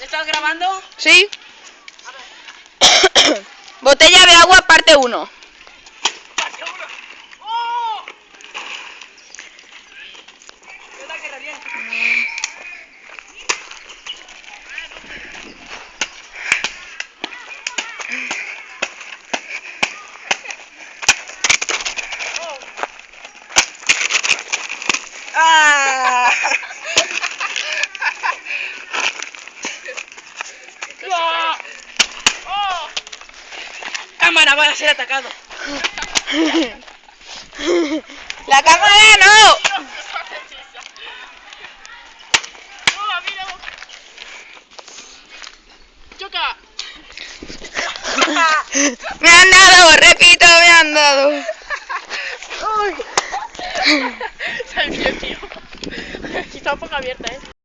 ¿Estás grabando? Sí. Botella de agua, parte 1. ¡Parte 1! ¡Oh! ¿Verdad que revienta? ¡Ah! ¡Oh! Cámara, van a ser atacados. ¡La cámara no! ¡Choca! Me han dado, repito, me han dado. ¡Uy! Está bien, tío. Está un poco abierta,